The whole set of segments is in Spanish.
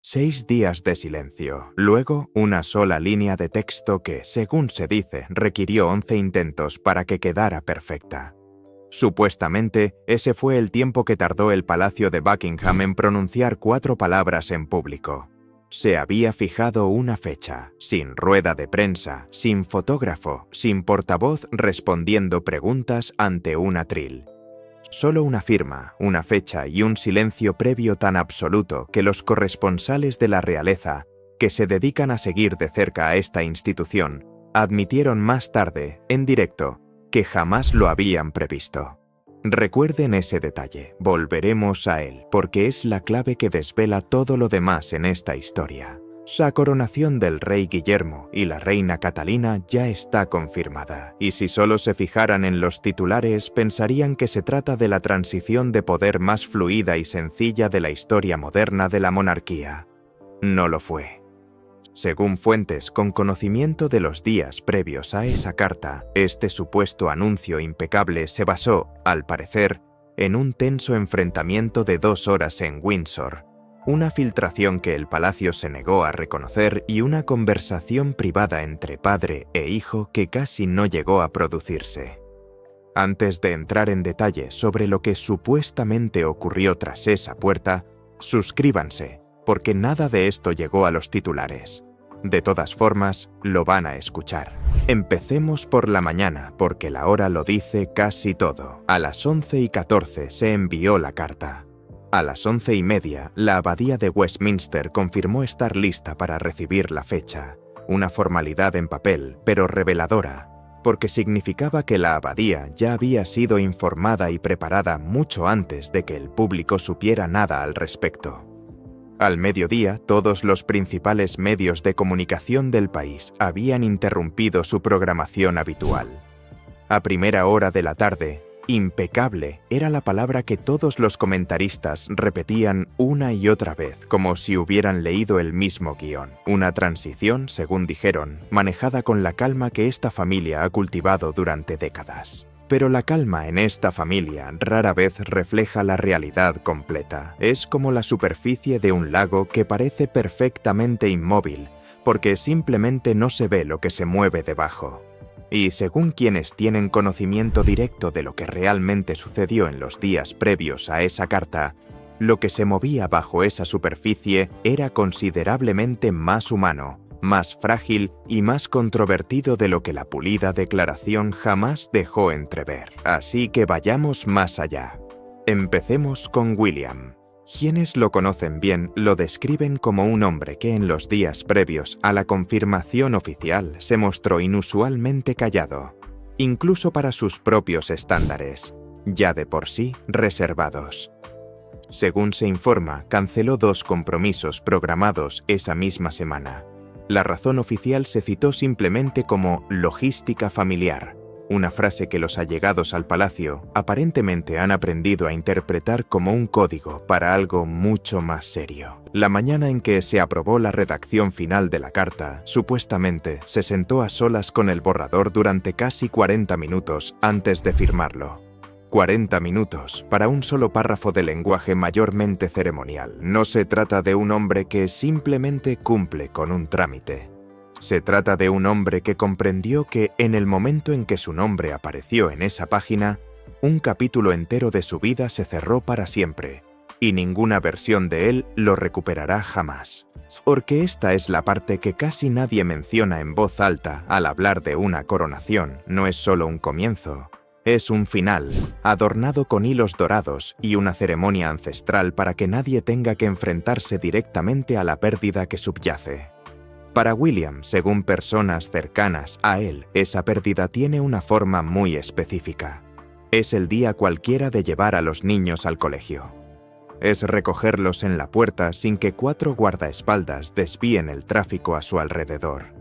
6 días de silencio, luego una sola línea de texto que, según se dice, requirió 11 intentos para que quedara perfecta. Supuestamente, ese fue el tiempo que tardó el Palacio de Buckingham en pronunciar 4 palabras en público. Se había fijado una fecha, sin rueda de prensa, sin fotógrafo, sin portavoz respondiendo preguntas ante un atril. Solo una firma, una fecha y un silencio previo tan absoluto que los corresponsales de la realeza, que se dedican a seguir de cerca a esta institución, admitieron más tarde, en directo, que jamás lo habían previsto. Recuerden ese detalle, volveremos a él, porque es la clave que desvela todo lo demás en esta historia. La coronación del rey Guillermo y la reina Catalina ya está confirmada, y si solo se fijaran en los titulares pensarían que se trata de la transición de poder más fluida y sencilla de la historia moderna de la monarquía. No lo fue. Según fuentes con conocimiento de los días previos a esa carta, este supuesto anuncio impecable se basó, al parecer, en un tenso enfrentamiento de 2 horas en Windsor, una filtración que el palacio se negó a reconocer y una conversación privada entre padre e hijo que casi no llegó a producirse. Antes de entrar en detalle sobre lo que supuestamente ocurrió tras esa puerta, suscríbanse, porque nada de esto llegó a los titulares. De todas formas, lo van a escuchar. Empecemos por la mañana, porque la hora lo dice casi todo. A las 11:14 se envió la carta. A las 11:30, la abadía de Westminster confirmó estar lista para recibir la fecha, una formalidad en papel, pero reveladora, porque significaba que la abadía ya había sido informada y preparada mucho antes de que el público supiera nada al respecto. Al mediodía, todos los principales medios de comunicación del país habían interrumpido su programación habitual. A primera hora de la tarde, impecable era la palabra que todos los comentaristas repetían una y otra vez, como si hubieran leído el mismo guión. Una transición, según dijeron, manejada con la calma que esta familia ha cultivado durante décadas. Pero la calma en esta familia rara vez refleja la realidad completa. Es como la superficie de un lago que parece perfectamente inmóvil, porque simplemente no se ve lo que se mueve debajo. Y según quienes tienen conocimiento directo de lo que realmente sucedió en los días previos a esa carta, lo que se movía bajo esa superficie era considerablemente más humano, más frágil y más controvertido de lo que la pulida declaración jamás dejó entrever. Así que vayamos más allá. Empecemos con William. Quienes lo conocen bien lo describen como un hombre que en los días previos a la confirmación oficial se mostró inusualmente callado, incluso para sus propios estándares, ya de por sí reservados. Según se informa, canceló 2 compromisos programados esa misma semana. La razón oficial se citó simplemente como logística familiar, una frase que los allegados al palacio aparentemente han aprendido a interpretar como un código para algo mucho más serio. La mañana en que se aprobó la redacción final de la carta, supuestamente se sentó a solas con el borrador durante casi 40 minutos antes de firmarlo. 40 minutos para un solo párrafo de lenguaje mayormente ceremonial. No se trata de un hombre que simplemente cumple con un trámite. Se trata de un hombre que comprendió que en el momento en que su nombre apareció en esa página, un capítulo entero de su vida se cerró para siempre, y ninguna versión de él lo recuperará jamás. Porque esta es la parte que casi nadie menciona en voz alta al hablar de una coronación. No es solo un comienzo, es un final, adornado con hilos dorados y una ceremonia ancestral para que nadie tenga que enfrentarse directamente a la pérdida que subyace. Para William, según personas cercanas a él, esa pérdida tiene una forma muy específica. Es el día cualquiera de llevar a los niños al colegio. Es recogerlos en la puerta sin que 4 guardaespaldas desvíen el tráfico a su alrededor.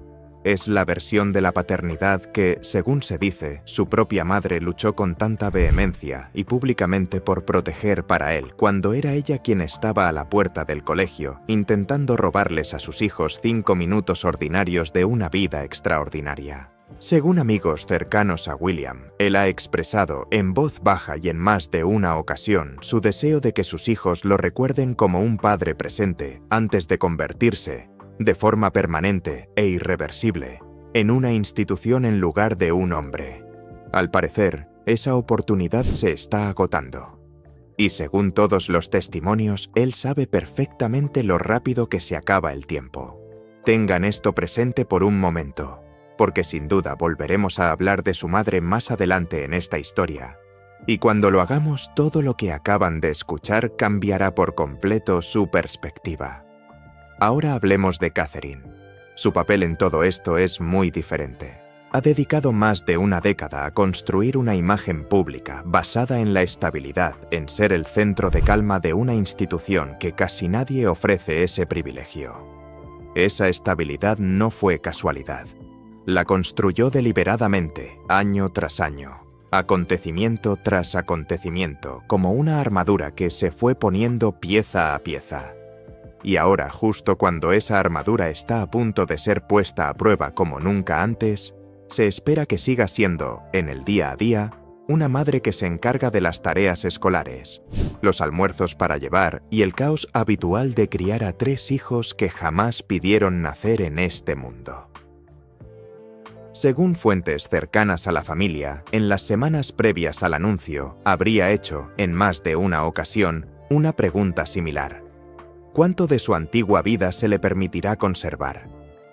Es la versión de la paternidad que, según se dice, su propia madre luchó con tanta vehemencia y públicamente por proteger para él, cuando era ella quien estaba a la puerta del colegio, intentando robarles a sus hijos 5 minutos ordinarios de una vida extraordinaria. Según amigos cercanos a William, él ha expresado en voz baja y en más de una ocasión su deseo de que sus hijos lo recuerden como un padre presente antes de convertirse, de forma permanente e irreversible, en una institución en lugar de un hombre. Al parecer, esa oportunidad se está agotando. Y según todos los testimonios, él sabe perfectamente lo rápido que se acaba el tiempo. Tengan esto presente por un momento, porque sin duda volveremos a hablar de su madre más adelante en esta historia. Y cuando lo hagamos, todo lo que acaban de escuchar cambiará por completo su perspectiva. Ahora hablemos de Catherine. Su papel en todo esto es muy diferente. Ha dedicado más de una década a construir una imagen pública basada en la estabilidad, en ser el centro de calma de una institución que casi nadie ofrece ese privilegio. Esa estabilidad no fue casualidad. La construyó deliberadamente, año tras año, acontecimiento tras acontecimiento, como una armadura que se fue poniendo pieza a pieza. Y ahora, justo cuando esa armadura está a punto de ser puesta a prueba como nunca antes, se espera que siga siendo, en el día a día, una madre que se encarga de las tareas escolares, los almuerzos para llevar y el caos habitual de criar a 3 hijos que jamás pidieron nacer en este mundo. Según fuentes cercanas a la familia, en las semanas previas al anuncio, habría hecho, en más de una ocasión, una pregunta similar. ¿Cuánto de su antigua vida se le permitirá conservar?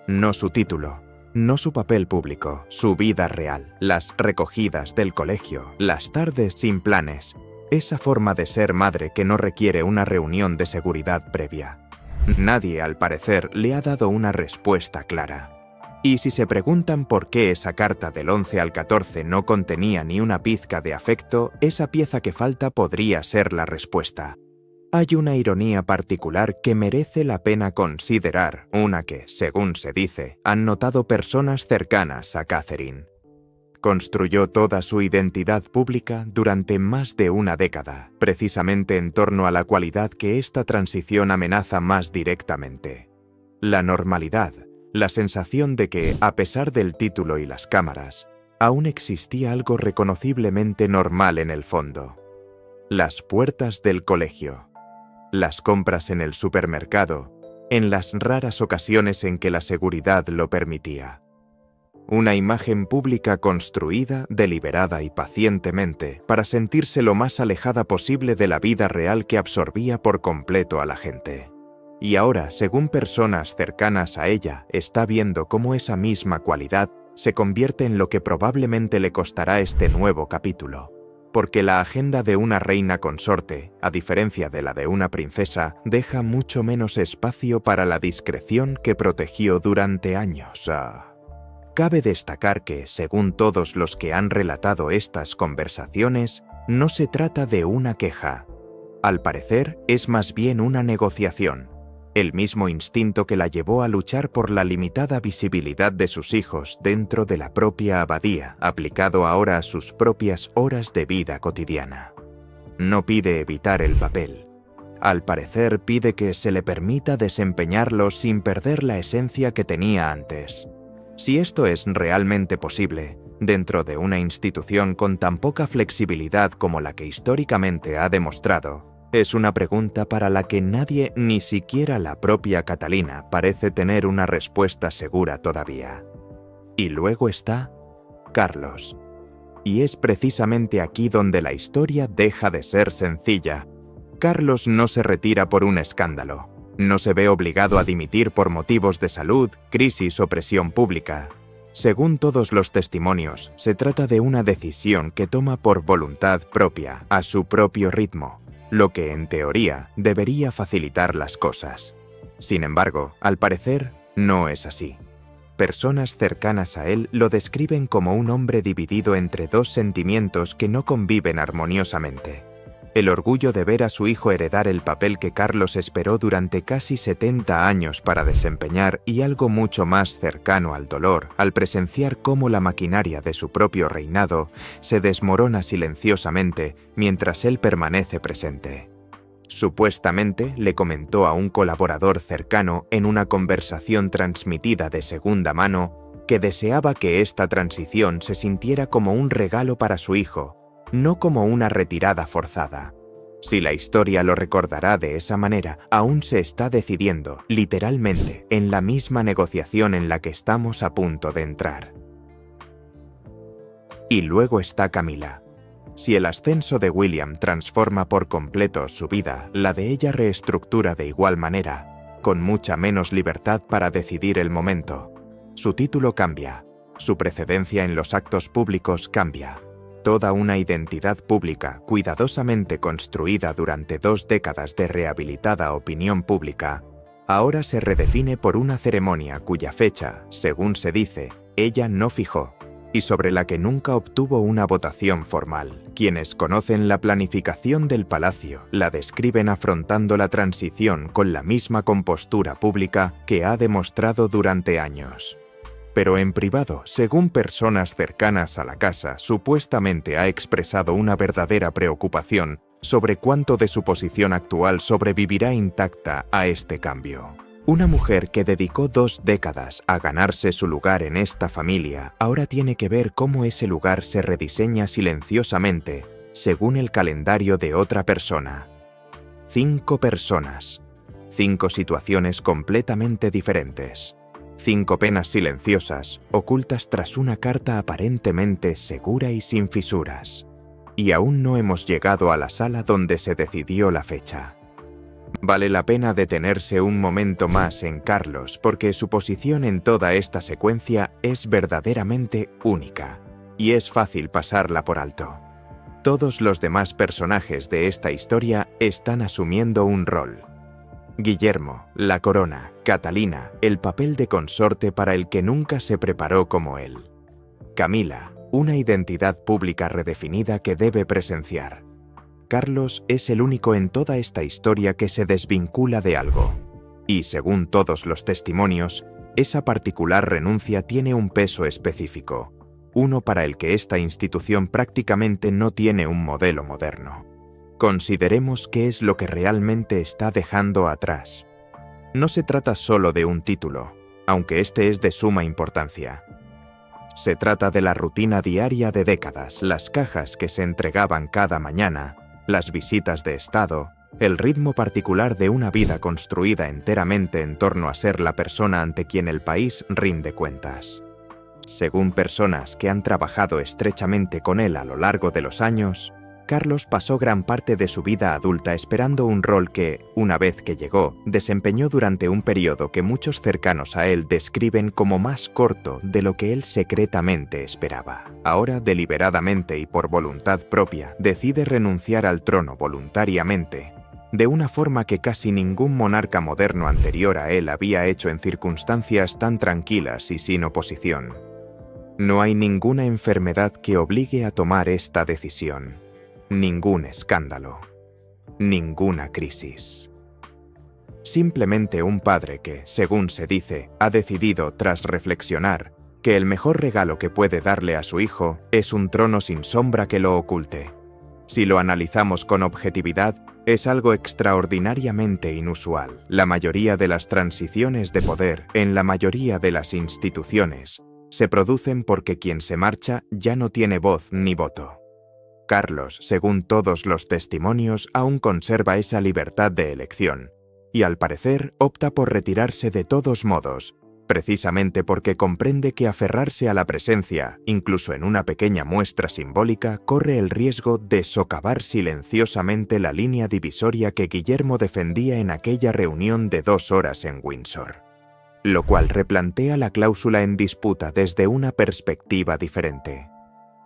No su título, no su papel público, su vida real, las recogidas del colegio, las tardes sin planes, esa forma de ser madre que no requiere una reunión de seguridad previa. Nadie, al parecer, le ha dado una respuesta clara. Y si se preguntan por qué esa carta del 11 al 14 no contenía ni una pizca de afecto, esa pieza que falta podría ser la respuesta. Hay una ironía particular que merece la pena considerar, una que, según se dice, han notado personas cercanas a Catherine. Construyó toda su identidad pública durante más de una década, precisamente en torno a la cualidad que esta transición amenaza más directamente: la normalidad, la sensación de que, a pesar del título y las cámaras, aún existía algo reconociblemente normal en el fondo. Las puertas del colegio, las compras en el supermercado, en las raras ocasiones en que la seguridad lo permitía. Una imagen pública construida, deliberada y pacientemente para sentirse lo más alejada posible de la vida real que absorbía por completo a la gente. Y ahora, según personas cercanas a ella, está viendo cómo esa misma cualidad se convierte en lo que probablemente le costará este nuevo capítulo. Porque la agenda de una reina consorte, a diferencia de la de una princesa, deja mucho menos espacio para la discreción que protegió durante años. Cabe destacar que, según todos los que han relatado estas conversaciones, no se trata de una queja. Al parecer, es más bien una negociación. El mismo instinto que la llevó a luchar por la limitada visibilidad de sus hijos dentro de la propia abadía, aplicado ahora a sus propias horas de vida cotidiana. No pide evitar el papel. Al parecer pide que se le permita desempeñarlo sin perder la esencia que tenía antes. Si esto es realmente posible, dentro de una institución con tan poca flexibilidad como la que históricamente ha demostrado, es una pregunta para la que nadie, ni siquiera la propia Catalina, parece tener una respuesta segura todavía. Y luego está Carlos. Y es precisamente aquí donde la historia deja de ser sencilla. Carlos no se retira por un escándalo. No se ve obligado a dimitir por motivos de salud, crisis o presión pública. Según todos los testimonios, se trata de una decisión que toma por voluntad propia, a su propio ritmo, lo que en teoría debería facilitar las cosas. Sin embargo, al parecer, no es así. Personas cercanas a él lo describen como un hombre dividido entre 2 sentimientos que no conviven armoniosamente: el orgullo de ver a su hijo heredar el papel que Carlos esperó durante casi 70 años para desempeñar, y algo mucho más cercano al dolor al presenciar cómo la maquinaria de su propio reinado se desmorona silenciosamente mientras él permanece presente. Supuestamente le comentó a un colaborador cercano en una conversación transmitida de segunda mano que deseaba que esta transición se sintiera como un regalo para su hijo, no como una retirada forzada. Si la historia lo recordará de esa manera, aún se está decidiendo, literalmente, en la misma negociación en la que estamos a punto de entrar. Y luego está Camila. Si el ascenso de William transforma por completo su vida, la de ella reestructura de igual manera, con mucha menos libertad para decidir el momento. Su título cambia, su precedencia en los actos públicos cambia. Toda una identidad pública, cuidadosamente construida durante 2 décadas de rehabilitada opinión pública, ahora se redefine por una ceremonia cuya fecha, según se dice, ella no fijó, y sobre la que nunca obtuvo una votación formal. Quienes conocen la planificación del palacio la describen afrontando la transición con la misma compostura pública que ha demostrado durante años. Pero en privado, según personas cercanas a la casa, supuestamente ha expresado una verdadera preocupación sobre cuánto de su posición actual sobrevivirá intacta a este cambio. Una mujer que dedicó 2 décadas a ganarse su lugar en esta familia, ahora tiene que ver cómo ese lugar se rediseña silenciosamente, según el calendario de otra persona. 5 personas. 5 situaciones completamente diferentes. 5 penas silenciosas, ocultas tras una carta aparentemente segura y sin fisuras. Y aún no hemos llegado a la sala donde se decidió la fecha. Vale la pena detenerse un momento más en Carlos porque su posición en toda esta secuencia es verdaderamente única, y es fácil pasarla por alto. Todos los demás personajes de esta historia están asumiendo un rol. Guillermo, la corona, Catalina, el papel de consorte para el que nunca se preparó como él. Camila, una identidad pública redefinida que debe presenciar. Carlos es el único en toda esta historia que se desvincula de algo. Y según todos los testimonios, esa particular renuncia tiene un peso específico, uno para el que esta institución prácticamente no tiene un modelo moderno. Consideremos qué es lo que realmente está dejando atrás. No se trata solo de un título, aunque este es de suma importancia. Se trata de la rutina diaria de décadas, las cajas que se entregaban cada mañana, las visitas de Estado, el ritmo particular de una vida construida enteramente en torno a ser la persona ante quien el país rinde cuentas. Según personas que han trabajado estrechamente con él a lo largo de los años, Carlos pasó gran parte de su vida adulta esperando un rol que, una vez que llegó, desempeñó durante un periodo que muchos cercanos a él describen como más corto de lo que él secretamente esperaba. Ahora, deliberadamente y por voluntad propia, decide renunciar al trono voluntariamente, de una forma que casi ningún monarca moderno anterior a él había hecho en circunstancias tan tranquilas y sin oposición. No hay ninguna enfermedad que obligue a tomar esta decisión. Ningún escándalo, ninguna crisis. Simplemente un padre que, según se dice, ha decidido, tras reflexionar, que el mejor regalo que puede darle a su hijo es un trono sin sombra que lo oculte. Si lo analizamos con objetividad, es algo extraordinariamente inusual. La mayoría de las transiciones de poder en la mayoría de las instituciones se producen porque quien se marcha ya no tiene voz ni voto. Carlos, según todos los testimonios, aún conserva esa libertad de elección, y al parecer opta por retirarse de todos modos, precisamente porque comprende que aferrarse a la presencia, incluso en una pequeña muestra simbólica, corre el riesgo de socavar silenciosamente la línea divisoria que Guillermo defendía en aquella reunión de 2 horas en Windsor, lo cual replantea la cláusula en disputa desde una perspectiva diferente.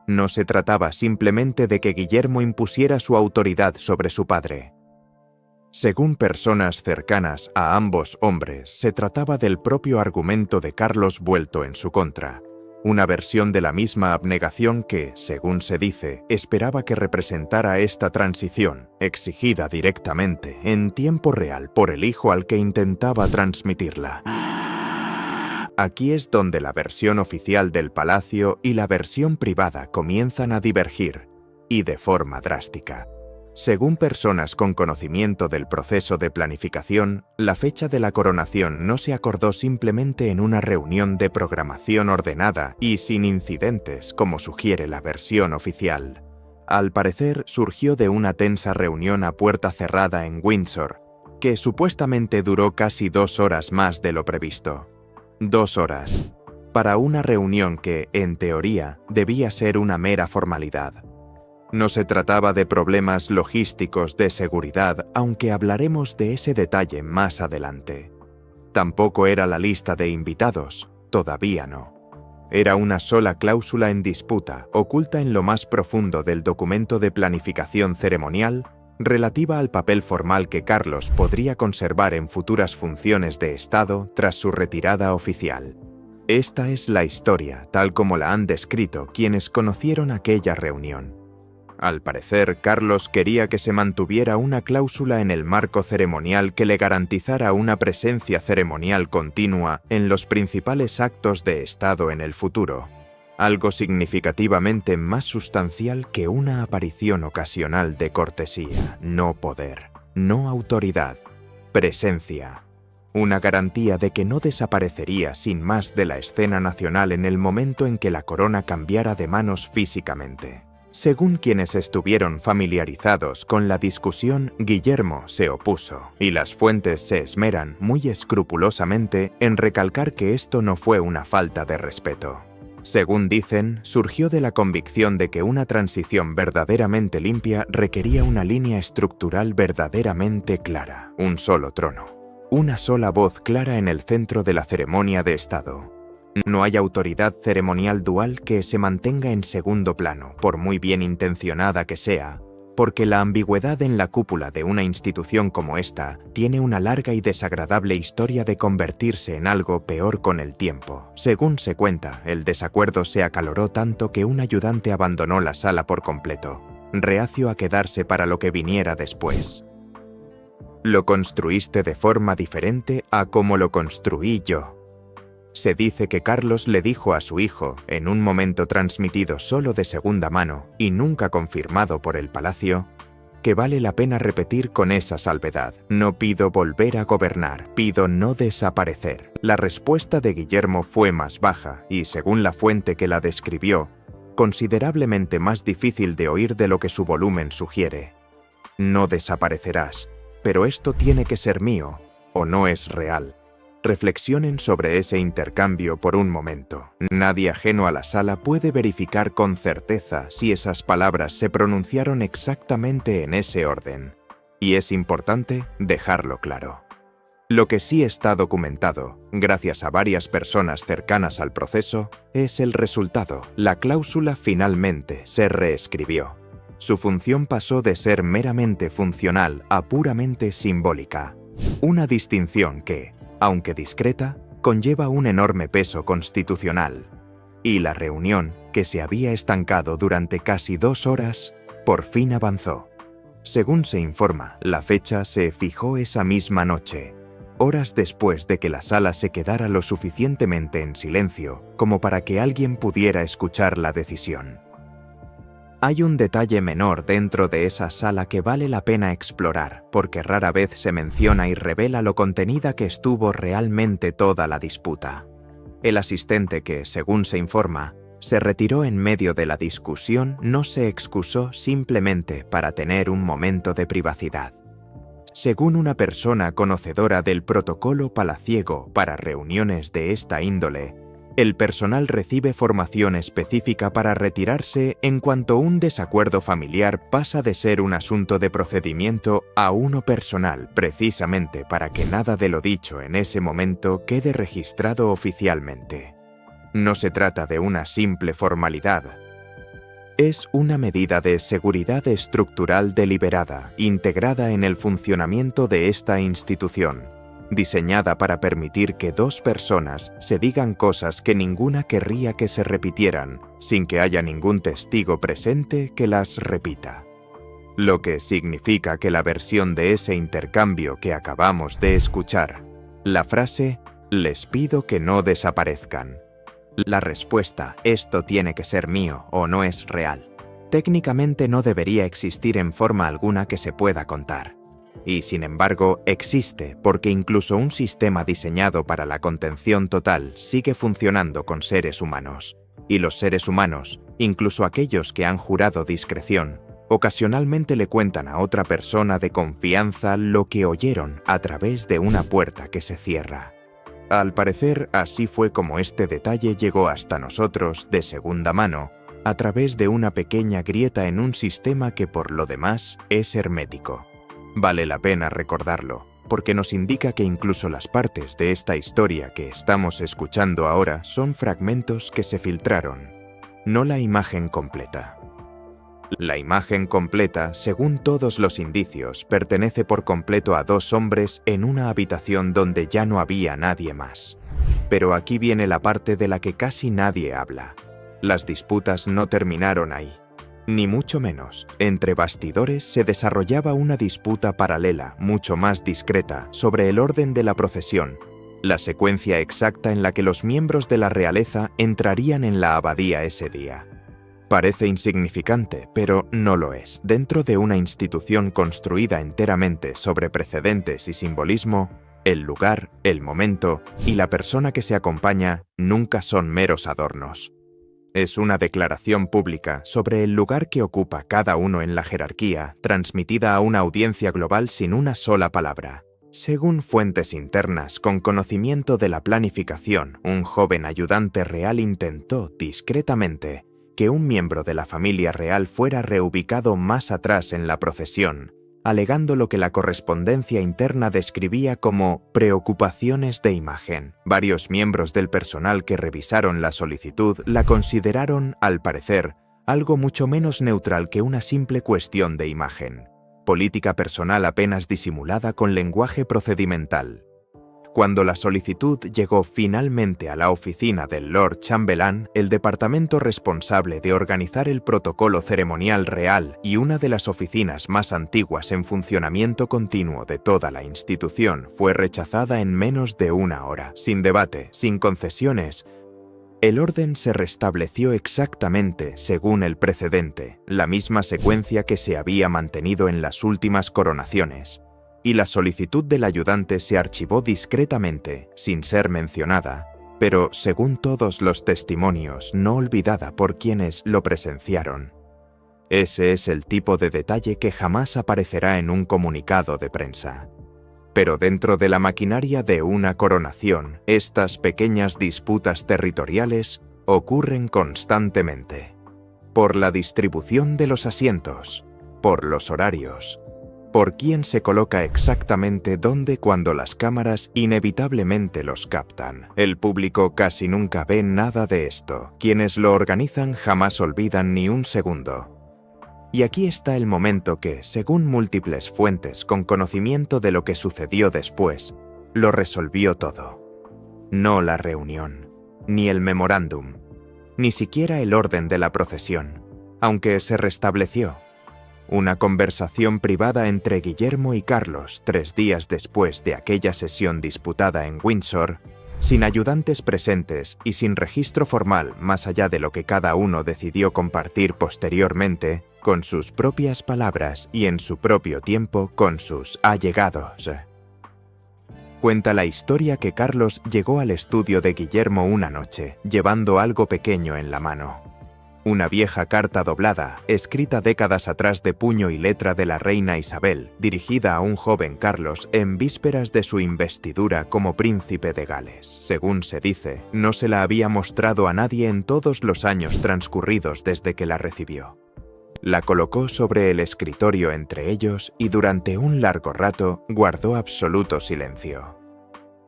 No se trataba simplemente de que Guillermo impusiera su autoridad sobre su padre. Según personas cercanas a ambos hombres, se trataba del propio argumento de Carlos vuelto en su contra, una versión de la misma abnegación que, según se dice, esperaba que representara esta transición, exigida directamente, en tiempo real, por el hijo al que intentaba transmitirla. Aquí es donde la versión oficial del palacio y la versión privada comienzan a divergir, y de forma drástica. Según personas con conocimiento del proceso de planificación, la fecha de la coronación no se acordó simplemente en una reunión de programación ordenada y sin incidentes, como sugiere la versión oficial. Al parecer, surgió de una tensa reunión a puerta cerrada en Windsor, que supuestamente duró casi 2 horas más de lo previsto. 2 horas. Para una reunión que, en teoría, debía ser una mera formalidad. No se trataba de problemas logísticos de seguridad, aunque hablaremos de ese detalle más adelante. Tampoco era la lista de invitados, todavía no. Era una sola cláusula en disputa, oculta en lo más profundo del documento de planificación ceremonial, relativa al papel formal que Carlos podría conservar en futuras funciones de Estado tras su retirada oficial. Esta es la historia, tal como la han descrito quienes conocieron aquella reunión. Al parecer, Carlos quería que se mantuviera una cláusula en el marco ceremonial que le garantizara una presencia ceremonial continua en los principales actos de Estado en el futuro, algo significativamente más sustancial que una aparición ocasional de cortesía, no poder, no autoridad, presencia. Una garantía de que no desaparecería sin más de la escena nacional en el momento en que la corona cambiara de manos físicamente. Según quienes estuvieron familiarizados con la discusión, Guillermo se opuso, y las fuentes se esmeran muy escrupulosamente en recalcar que esto no fue una falta de respeto. Según dicen, surgió de la convicción de que una transición verdaderamente limpia requería una línea estructural verdaderamente clara, un solo trono, una sola voz clara en el centro de la ceremonia de Estado. No hay autoridad ceremonial dual que se mantenga en segundo plano, por muy bien intencionada que sea, porque la ambigüedad en la cúpula de una institución como esta tiene una larga y desagradable historia de convertirse en algo peor con el tiempo. Según se cuenta, el desacuerdo se acaloró tanto que un ayudante abandonó la sala por completo, reacio a quedarse para lo que viniera después. Lo construiste de forma diferente a como lo construí yo. Se dice que Carlos le dijo a su hijo, en un momento transmitido solo de segunda mano y nunca confirmado por el palacio, que vale la pena repetir con esa salvedad: no pido volver a gobernar, pido no desaparecer. La respuesta de Guillermo fue más baja y, según la fuente que la describió, considerablemente más difícil de oír de lo que su volumen sugiere. No desaparecerás, pero esto tiene que ser mío, o no es real. Reflexionen sobre ese intercambio por un momento. Nadie ajeno a la sala puede verificar con certeza si esas palabras se pronunciaron exactamente en ese orden. Y es importante dejarlo claro. Lo que sí está documentado, gracias a varias personas cercanas al proceso, es el resultado. La cláusula finalmente se reescribió. Su función pasó de ser meramente funcional a puramente simbólica. Una distinción que, aunque discreta, conlleva un enorme peso constitucional. Y la reunión, que se había estancado durante casi 2 horas, por fin avanzó. Según se informa, la fecha se fijó esa misma noche, horas después de que la sala se quedara lo suficientemente en silencio como para que alguien pudiera escuchar la decisión. Hay un detalle menor dentro de esa sala que vale la pena explorar, porque rara vez se menciona y revela lo contenida que estuvo realmente toda la disputa. El asistente que, según se informa, se retiró en medio de la discusión no se excusó simplemente para tener un momento de privacidad. Según una persona conocedora del protocolo palaciego para reuniones de esta índole, el personal recibe formación específica para retirarse en cuanto un desacuerdo familiar pasa de ser un asunto de procedimiento a uno personal, precisamente para que nada de lo dicho en ese momento quede registrado oficialmente. No se trata de una simple formalidad. Es una medida de seguridad estructural deliberada, integrada en el funcionamiento de esta institución, diseñada para permitir que 2 personas se digan cosas que ninguna querría que se repitieran, sin que haya ningún testigo presente que las repita. Lo que significa que la versión de ese intercambio que acabamos de escuchar, la frase «les pido que no desaparezcan», la respuesta «esto tiene que ser mío» o no es real, Técnicamente no debería existir en forma alguna que se pueda contar. Y sin embargo, existe porque incluso un sistema diseñado para la contención total sigue funcionando con seres humanos. Y los seres humanos, incluso aquellos que han jurado discreción, ocasionalmente le cuentan a otra persona de confianza lo que oyeron a través de una puerta que se cierra. Al parecer, así fue como este detalle llegó hasta nosotros de segunda mano, a través de una pequeña grieta en un sistema que por lo demás es hermético. Vale la pena recordarlo, porque nos indica que incluso las partes de esta historia que estamos escuchando ahora son fragmentos que se filtraron, no la imagen completa. La imagen completa, según todos los indicios, pertenece por completo a dos hombres en una habitación donde ya no había nadie más. Pero aquí viene la parte de la que casi nadie habla. Las disputas no terminaron ahí. Ni mucho menos. Entre bastidores se desarrollaba una disputa paralela, mucho más discreta, sobre el orden de la procesión, la secuencia exacta en la que los miembros de la realeza entrarían en la abadía ese día. Parece insignificante, pero no lo es. Dentro de una institución construida enteramente sobre precedentes y simbolismo, el lugar, el momento y la persona que se acompaña nunca son meros adornos. Es una declaración pública sobre el lugar que ocupa cada uno en la jerarquía, transmitida a una audiencia global sin una sola palabra. Según fuentes internas con conocimiento de la planificación, un joven ayudante real intentó, discretamente, que un miembro de la familia real fuera reubicado más atrás en la procesión, alegando lo que la correspondencia interna describía como preocupaciones de imagen. Varios miembros del personal que revisaron la solicitud la consideraron, al parecer, algo mucho menos neutral que una simple cuestión de imagen. Política personal apenas disimulada con lenguaje procedimental. Cuando la solicitud llegó finalmente a la oficina del Lord Chambelán, el departamento responsable de organizar el protocolo ceremonial real y una de las oficinas más antiguas en funcionamiento continuo de toda la institución, fue rechazada en menos de una hora, sin debate, sin concesiones. El orden se restableció exactamente según el precedente, la misma secuencia que se había mantenido en las últimas coronaciones. Y la solicitud del ayudante se archivó discretamente, sin ser mencionada, pero, según todos los testimonios, no olvidada por quienes lo presenciaron. Ese es el tipo de detalle que jamás aparecerá en un comunicado de prensa. Pero dentro de la maquinaria de una coronación, estas pequeñas disputas territoriales ocurren constantemente. Por la distribución de los asientos, por los horarios, por quién se coloca exactamente dónde cuando las cámaras inevitablemente los captan. El público casi nunca ve nada de esto. Quienes lo organizan jamás olvidan ni un segundo. Y aquí está el momento que, según múltiples fuentes con conocimiento de lo que sucedió después, lo resolvió todo. No la reunión, ni el memorándum, ni siquiera el orden de la procesión, aunque se restableció. Una conversación privada entre Guillermo y Carlos 3 días después de aquella sesión disputada en Windsor, sin ayudantes presentes y sin registro formal más allá de lo que cada uno decidió compartir posteriormente, con sus propias palabras y en su propio tiempo con sus allegados. Cuenta la historia que Carlos llegó al estudio de Guillermo una noche, llevando algo pequeño en la mano. Una vieja carta doblada, escrita décadas atrás de puño y letra de la reina Isabel, dirigida a un joven Carlos en vísperas de su investidura como príncipe de Gales. Según se dice, no se la había mostrado a nadie en todos los años transcurridos desde que la recibió. La colocó sobre el escritorio entre ellos y durante un largo rato guardó absoluto silencio.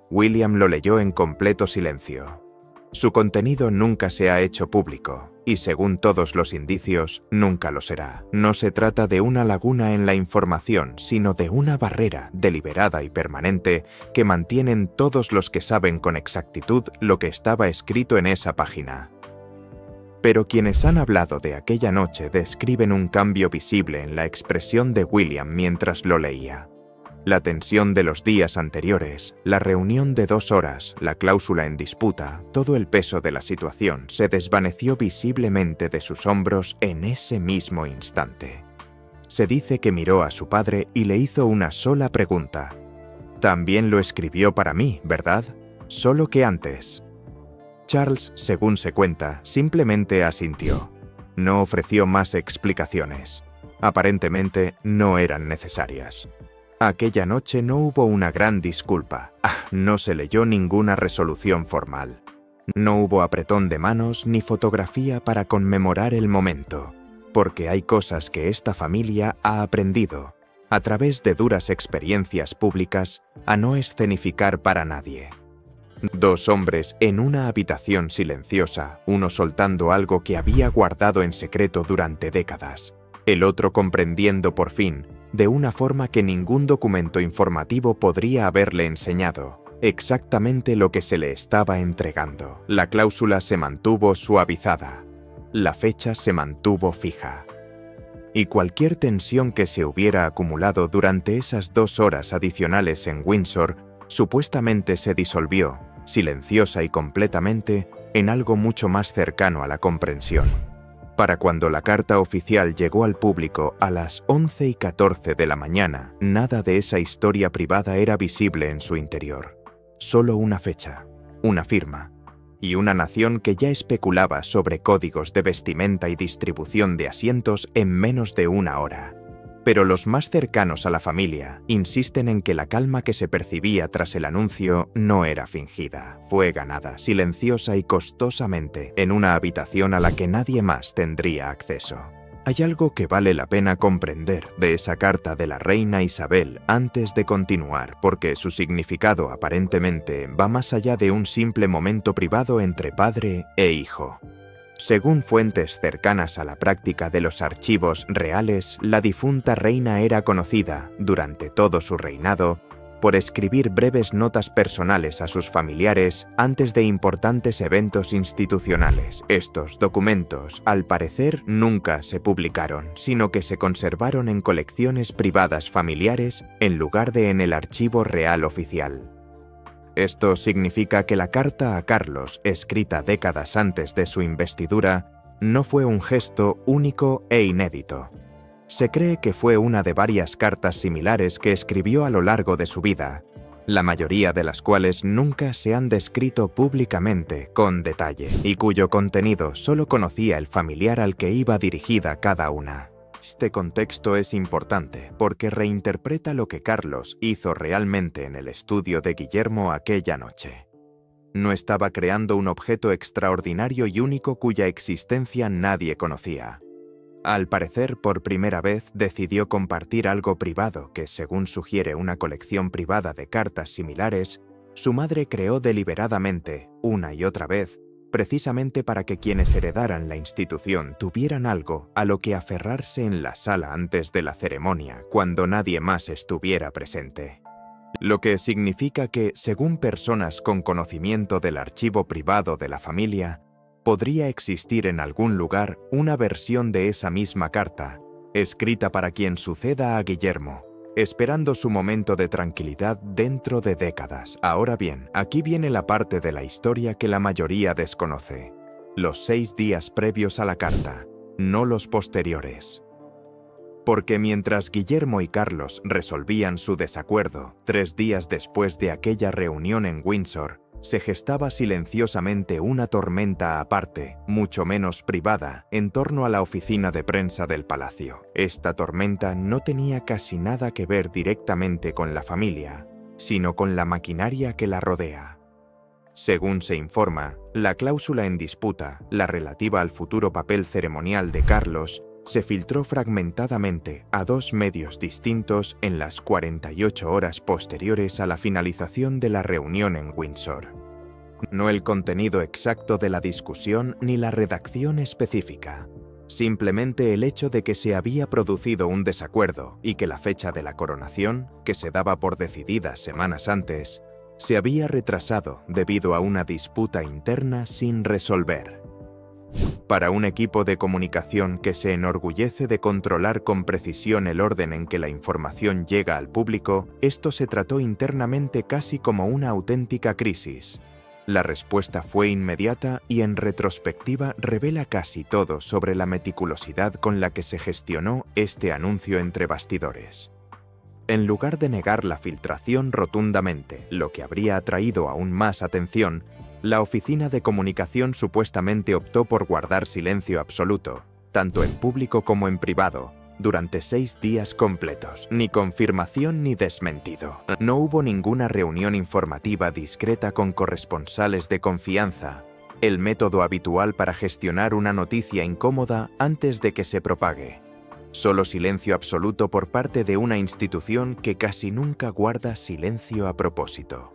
William lo leyó en completo silencio. Su contenido nunca se ha hecho público, y según todos los indicios, nunca lo será. No se trata de una laguna en la información, sino de una barrera deliberada y permanente que mantienen todos los que saben con exactitud lo que estaba escrito en esa página. Pero quienes han hablado de aquella noche describen un cambio visible en la expresión de William mientras lo leía. La tensión de los días anteriores, la reunión de 2 horas, la cláusula en disputa, todo el peso de la situación se desvaneció visiblemente de sus hombros en ese mismo instante. Se dice que miró a su padre y le hizo una sola pregunta. «También lo escribió para mí, ¿verdad? Solo que antes». Charles, según se cuenta, simplemente asintió. No ofreció más explicaciones. Aparentemente no eran necesarias. Aquella noche no hubo una gran disculpa. No se leyó ninguna resolución formal. No hubo apretón de manos ni fotografía para conmemorar el momento, porque hay cosas que esta familia ha aprendido, a través de duras experiencias públicas, a no escenificar para nadie. 2 hombres en una habitación silenciosa, uno soltando algo que había guardado en secreto durante décadas, el otro comprendiendo por fin, de una forma que ningún documento informativo podría haberle enseñado, exactamente lo que se le estaba entregando. La cláusula se mantuvo suavizada. La fecha se mantuvo fija. Y cualquier tensión que se hubiera acumulado durante esas 2 horas adicionales en Windsor, supuestamente se disolvió, silenciosa y completamente, en algo mucho más cercano a la comprensión. Para cuando la carta oficial llegó al público a las 11:14 de la mañana, nada de esa historia privada era visible en su interior. Solo una fecha, una firma, y una nación que ya especulaba sobre códigos de vestimenta y distribución de asientos en menos de 1 hora. Pero los más cercanos a la familia insisten en que la calma que se percibía tras el anuncio no era fingida, fue ganada silenciosa y costosamente en una habitación a la que nadie más tendría acceso. Hay algo que vale la pena comprender de esa carta de la reina Isabel antes de continuar, porque su significado aparentemente va más allá de un simple momento privado entre padre e hijo. Según fuentes cercanas a la práctica de los archivos reales, la difunta reina era conocida, durante todo su reinado, por escribir breves notas personales a sus familiares antes de importantes eventos institucionales. Estos documentos, al parecer, nunca se publicaron, sino que se conservaron en colecciones privadas familiares en lugar de en el archivo real oficial. Esto significa que la carta a Carlos, escrita décadas antes de su investidura, no fue un gesto único e inédito. Se cree que fue una de varias cartas similares que escribió a lo largo de su vida, la mayoría de las cuales nunca se han descrito públicamente con detalle y cuyo contenido solo conocía el familiar al que iba dirigida cada una. Este contexto es importante porque reinterpreta lo que Carlos hizo realmente en el estudio de Guillermo aquella noche. No estaba creando un objeto extraordinario y único cuya existencia nadie conocía. Al parecer, por primera vez, decidió compartir algo privado que, según sugiere una colección privada de cartas similares, su madre creó deliberadamente, una y otra vez, precisamente para que quienes heredaran la institución tuvieran algo a lo que aferrarse en la sala antes de la ceremonia, cuando nadie más estuviera presente. Lo que significa que, según personas con conocimiento del archivo privado de la familia, podría existir en algún lugar una versión de esa misma carta, escrita para quien suceda a Guillermo, esperando su momento de tranquilidad dentro de décadas. Ahora bien, aquí viene la parte de la historia que la mayoría desconoce. Los 6 días previos a la carta, no los posteriores. Porque mientras Guillermo y Carlos resolvían su desacuerdo, 3 días después de aquella reunión en Windsor, se gestaba silenciosamente una tormenta aparte, mucho menos privada, en torno a la oficina de prensa del palacio. Esta tormenta no tenía casi nada que ver directamente con la familia, sino con la maquinaria que la rodea. Según se informa, la cláusula en disputa, la relativa al futuro papel ceremonial de Carlos, se filtró fragmentadamente a 2 medios distintos en las 48 horas posteriores a la finalización de la reunión en Windsor. No el contenido exacto de la discusión ni la redacción específica, simplemente el hecho de que se había producido un desacuerdo y que la fecha de la coronación, que se daba por decidida semanas antes, se había retrasado debido a una disputa interna sin resolver. Para un equipo de comunicación que se enorgullece de controlar con precisión el orden en que la información llega al público, esto se trató internamente casi como una auténtica crisis. La respuesta fue inmediata y en retrospectiva revela casi todo sobre la meticulosidad con la que se gestionó este anuncio entre bastidores. En lugar de negar la filtración rotundamente, lo que habría atraído aún más atención, la oficina de comunicación supuestamente optó por guardar silencio absoluto, tanto en público como en privado, durante 6 días completos. Ni confirmación ni desmentido. No hubo ninguna reunión informativa discreta con corresponsales de confianza, el método habitual para gestionar una noticia incómoda antes de que se propague. Solo silencio absoluto por parte de una institución que casi nunca guarda silencio a propósito.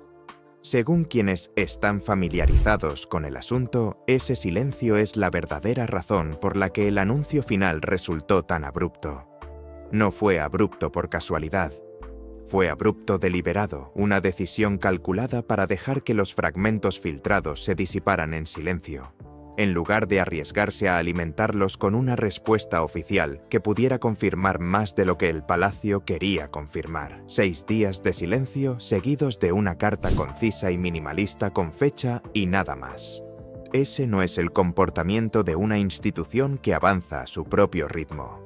Según quienes están familiarizados con el asunto, ese silencio es la verdadera razón por la que el anuncio final resultó tan abrupto. No fue abrupto por casualidad. Fue abrupto deliberado, una decisión calculada para dejar que los fragmentos filtrados se disiparan en silencio, en lugar de arriesgarse a alimentarlos con una respuesta oficial que pudiera confirmar más de lo que el Palacio quería confirmar. 6 días de silencio seguidos de una carta concisa y minimalista con fecha y nada más. Ese no es el comportamiento de una institución que avanza a su propio ritmo.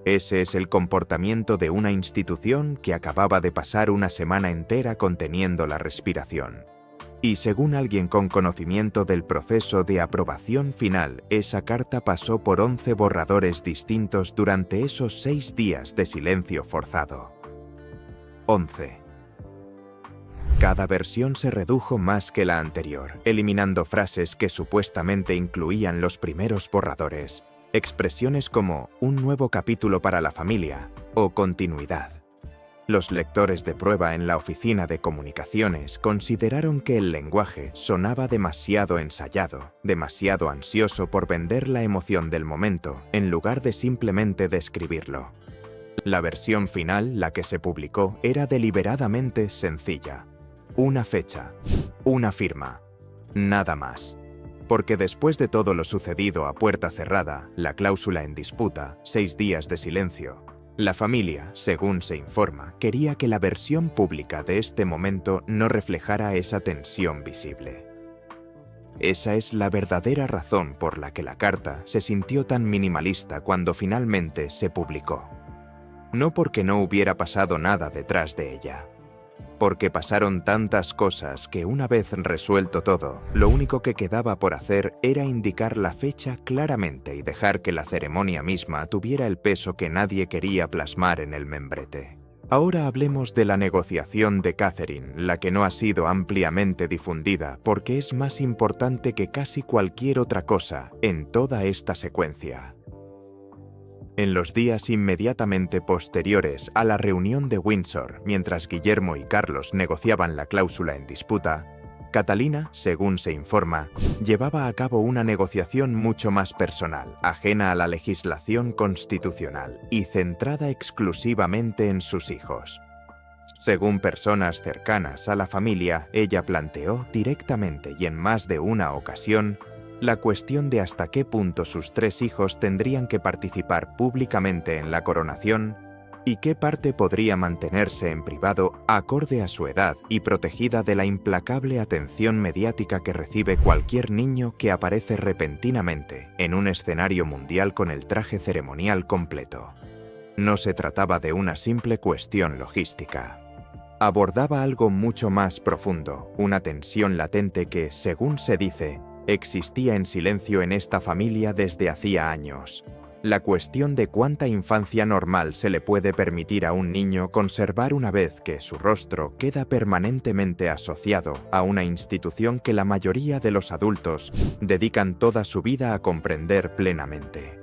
Ese es el comportamiento de una institución que acababa de pasar una semana entera conteniendo la respiración. Y según alguien con conocimiento del proceso de aprobación final, esa carta pasó por 11 borradores distintos durante esos 6 días de silencio forzado. 11. Cada versión se redujo más que la anterior, eliminando frases que supuestamente incluían los primeros borradores, expresiones como un nuevo capítulo para la familia o continuidad. Los lectores de prueba en la oficina de comunicaciones consideraron que el lenguaje sonaba demasiado ensayado, demasiado ansioso por vender la emoción del momento, en lugar de simplemente describirlo. La versión final, la que se publicó, era deliberadamente sencilla. Una fecha, una firma, nada más. Porque después de todo lo sucedido a puerta cerrada, la cláusula en disputa, 6 días de silencio, la familia, según se informa, quería que la versión pública de este momento no reflejara esa tensión visible. Esa es la verdadera razón por la que la carta se sintió tan minimalista cuando finalmente se publicó. No porque no hubiera pasado nada detrás de ella. Porque pasaron tantas cosas que una vez resuelto todo, lo único que quedaba por hacer era indicar la fecha claramente y dejar que la ceremonia misma tuviera el peso que nadie quería plasmar en el membrete. Ahora hablemos de la negociación de Catherine, la que no ha sido ampliamente difundida porque es más importante que casi cualquier otra cosa en toda esta secuencia. En los días inmediatamente posteriores a la reunión de Windsor, mientras Guillermo y Carlos negociaban la cláusula en disputa, Catalina, según se informa, llevaba a cabo una negociación mucho más personal, ajena a la legislación constitucional y centrada exclusivamente en sus hijos. Según personas cercanas a la familia, ella planteó directamente y en más de una ocasión la cuestión de hasta qué punto sus 3 hijos tendrían que participar públicamente en la coronación y qué parte podría mantenerse en privado acorde a su edad y protegida de la implacable atención mediática que recibe cualquier niño que aparece repentinamente en un escenario mundial con el traje ceremonial completo. No se trataba de una simple cuestión logística. Abordaba algo mucho más profundo, una tensión latente que, según se dice, existía en silencio en esta familia desde hacía años. La cuestión de cuánta infancia normal se le puede permitir a un niño conservar una vez que su rostro queda permanentemente asociado a una institución que la mayoría de los adultos dedican toda su vida a comprender plenamente.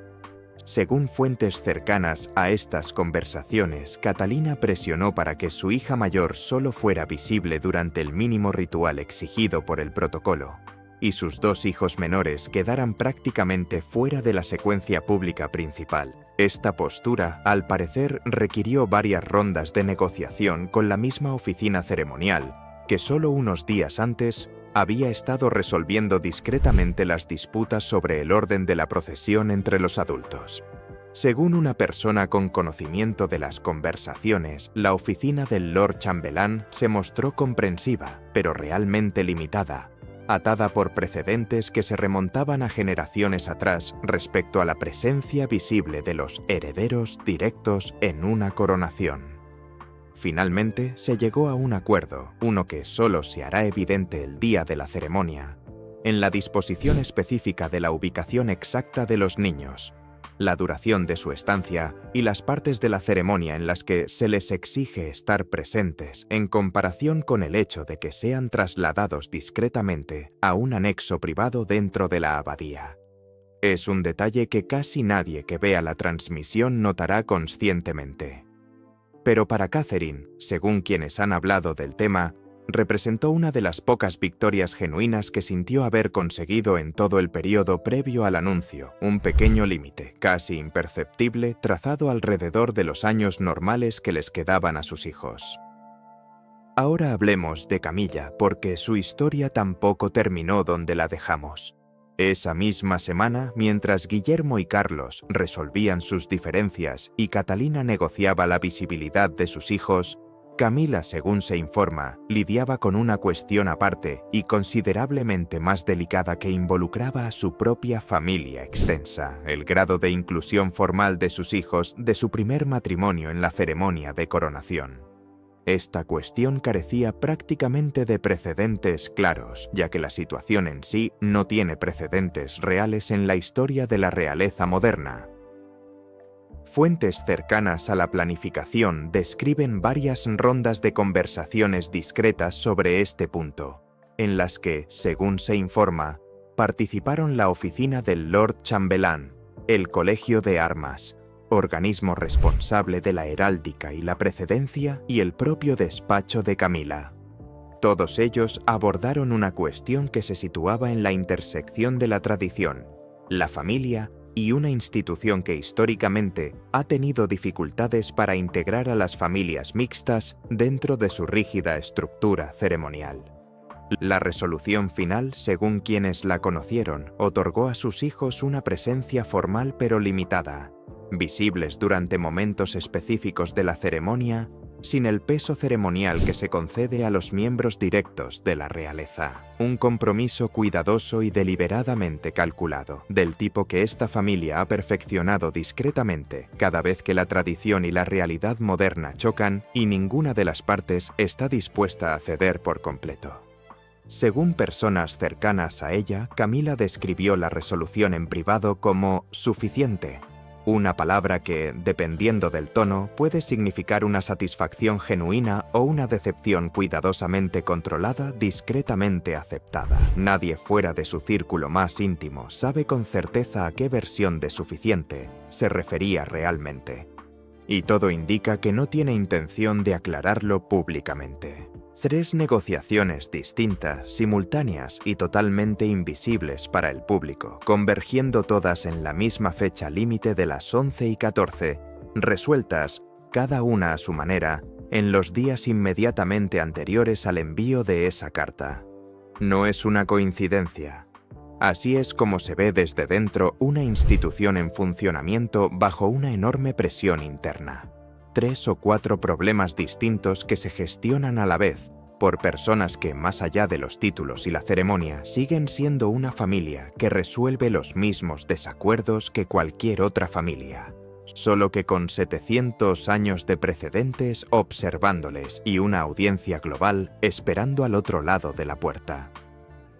Según fuentes cercanas a estas conversaciones, Catalina presionó para que su hija mayor solo fuera visible durante el mínimo ritual exigido por el protocolo, y sus 2 hijos menores quedaran prácticamente fuera de la secuencia pública principal. Esta postura, al parecer, requirió varias rondas de negociación con la misma oficina ceremonial, que solo unos días antes había estado resolviendo discretamente las disputas sobre el orden de la procesión entre los adultos. Según una persona con conocimiento de las conversaciones, la oficina del Lord Chambelán se mostró comprensiva, pero realmente limitada, atada por precedentes que se remontaban a generaciones atrás respecto a la presencia visible de los herederos directos en una coronación. Finalmente se llegó a un acuerdo, uno que solo se hará evidente el día de la ceremonia, en la disposición específica de la ubicación exacta de los niños, la duración de su estancia y las partes de la ceremonia en las que se les exige estar presentes en comparación con el hecho de que sean trasladados discretamente a un anexo privado dentro de la abadía. Es un detalle que casi nadie que vea la transmisión notará conscientemente. Pero para Catherine, según quienes han hablado del tema, representó una de las pocas victorias genuinas que sintió haber conseguido en todo el periodo previo al anuncio, un pequeño límite, casi imperceptible, trazado alrededor de los años normales que les quedaban a sus hijos. Ahora hablemos de Camilla, porque su historia tampoco terminó donde la dejamos. Esa misma semana, mientras Guillermo y Carlos resolvían sus diferencias y Catalina negociaba la visibilidad de sus hijos, Camila, según se informa, lidiaba con una cuestión aparte y considerablemente más delicada que involucraba a su propia familia extensa, el grado de inclusión formal de sus hijos de su primer matrimonio en la ceremonia de coronación. Esta cuestión carecía prácticamente de precedentes claros, ya que la situación en sí no tiene precedentes reales en la historia de la realeza moderna. Fuentes cercanas a la planificación describen varias rondas de conversaciones discretas sobre este punto, en las que, según se informa, participaron la oficina del Lord Chambelán, el Colegio de Armas, organismo responsable de la heráldica y la precedencia, y el propio despacho de Camila. Todos ellos abordaron una cuestión que se situaba en la intersección de la tradición, la familia y una institución que históricamente ha tenido dificultades para integrar a las familias mixtas dentro de su rígida estructura ceremonial. La resolución final, según quienes la conocieron, otorgó a sus hijos una presencia formal pero limitada, visibles durante momentos específicos de la ceremonia, sin el peso ceremonial que se concede a los miembros directos de la realeza. Un compromiso cuidadoso y deliberadamente calculado, del tipo que esta familia ha perfeccionado discretamente cada vez que la tradición y la realidad moderna chocan y ninguna de las partes está dispuesta a ceder por completo. Según personas cercanas a ella, Camila describió la resolución en privado como suficiente, una palabra que, dependiendo del tono, puede significar una satisfacción genuina o una decepción cuidadosamente controlada, discretamente aceptada. Nadie fuera de su círculo más íntimo sabe con certeza a qué versión de suficiente se refería realmente. Y todo indica que no tiene intención de aclararlo públicamente. 3 negociaciones distintas, simultáneas y totalmente invisibles para el público, convergiendo todas en la misma fecha límite de las 11:14, resueltas, cada una a su manera, en los días inmediatamente anteriores al envío de esa carta. No es una coincidencia. Así es como se ve desde dentro una institución en funcionamiento bajo una enorme presión interna. 3 o 4 problemas distintos que se gestionan a la vez por personas que, más allá de los títulos y la ceremonia, siguen siendo una familia que resuelve los mismos desacuerdos que cualquier otra familia, solo que con 700 años de precedentes observándoles y una audiencia global esperando al otro lado de la puerta.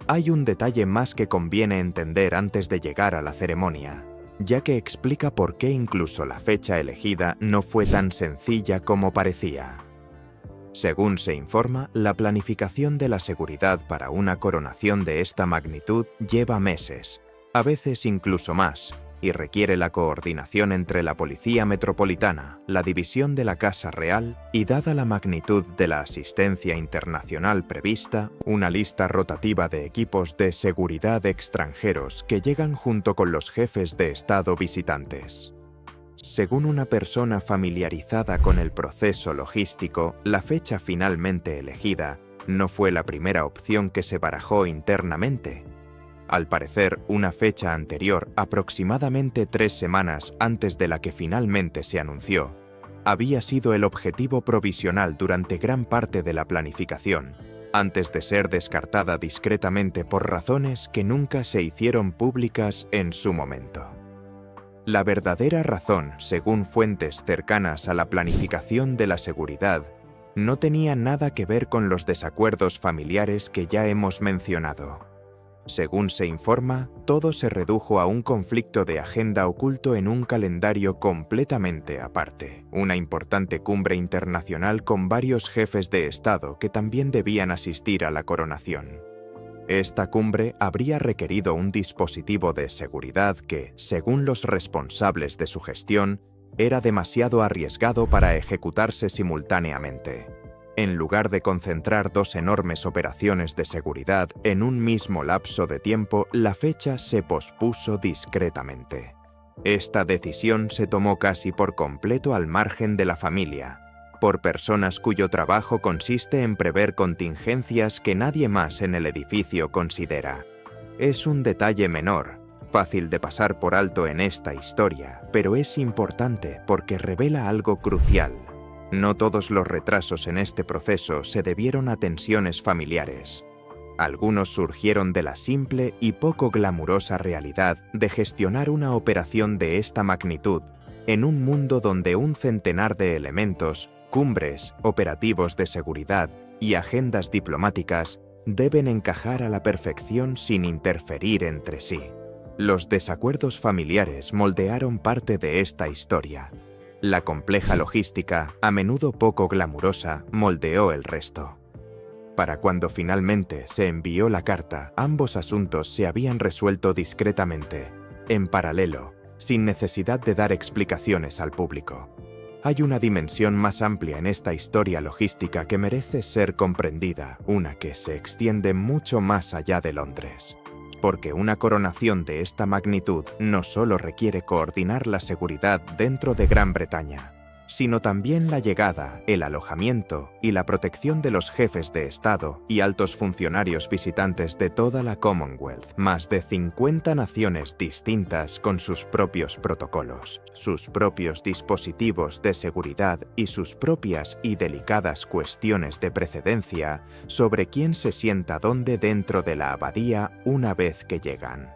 Hay un detalle más que conviene entender antes de llegar a la ceremonia, ya que explica por qué incluso la fecha elegida no fue tan sencilla como parecía. Según se informa, la planificación de la seguridad para una coronación de esta magnitud lleva meses, a veces incluso más, y requiere la coordinación entre la Policía Metropolitana, la División de la Casa Real y, dada la magnitud de la asistencia internacional prevista, una lista rotativa de equipos de seguridad extranjeros que llegan junto con los jefes de Estado visitantes. Según una persona familiarizada con el proceso logístico, la fecha finalmente elegida no fue la primera opción que se barajó internamente. Al parecer, una fecha anterior, aproximadamente 3 semanas antes de la que finalmente se anunció, había sido el objetivo provisional durante gran parte de la planificación, antes de ser descartada discretamente por razones que nunca se hicieron públicas en su momento. La verdadera razón, según fuentes cercanas a la planificación de la seguridad, no tenía nada que ver con los desacuerdos familiares que ya hemos mencionado. Según se informa, todo se redujo a un conflicto de agenda oculto en un calendario completamente aparte, una importante cumbre internacional con varios jefes de Estado que también debían asistir a la coronación. Esta cumbre habría requerido un dispositivo de seguridad que, según los responsables de su gestión, era demasiado arriesgado para ejecutarse simultáneamente. En lugar de concentrar 2 enormes operaciones de seguridad en un mismo lapso de tiempo, la fecha se pospuso discretamente. Esta decisión se tomó casi por completo al margen de la familia, por personas cuyo trabajo consiste en prever contingencias que nadie más en el edificio considera. Es un detalle menor, fácil de pasar por alto en esta historia, pero es importante porque revela algo crucial. No todos los retrasos en este proceso se debieron a tensiones familiares. Algunos surgieron de la simple y poco glamurosa realidad de gestionar una operación de esta magnitud en un mundo donde un centenar de elementos, cumbres, operativos de seguridad y agendas diplomáticas deben encajar a la perfección sin interferir entre sí. Los desacuerdos familiares moldearon parte de esta historia. La compleja logística, a menudo poco glamurosa, moldeó el resto. Para cuando finalmente se envió la carta, ambos asuntos se habían resuelto discretamente, en paralelo, sin necesidad de dar explicaciones al público. Hay una dimensión más amplia en esta historia logística que merece ser comprendida, una que se extiende mucho más allá de Londres. Porque una coronación de esta magnitud no solo requiere coordinar la seguridad dentro de Gran Bretaña, sino también la llegada, el alojamiento y la protección de los jefes de Estado y altos funcionarios visitantes de toda la Commonwealth, más de 50 naciones distintas con sus propios protocolos, sus propios dispositivos de seguridad y sus propias y delicadas cuestiones de precedencia sobre quién se sienta dónde dentro de la abadía una vez que llegan.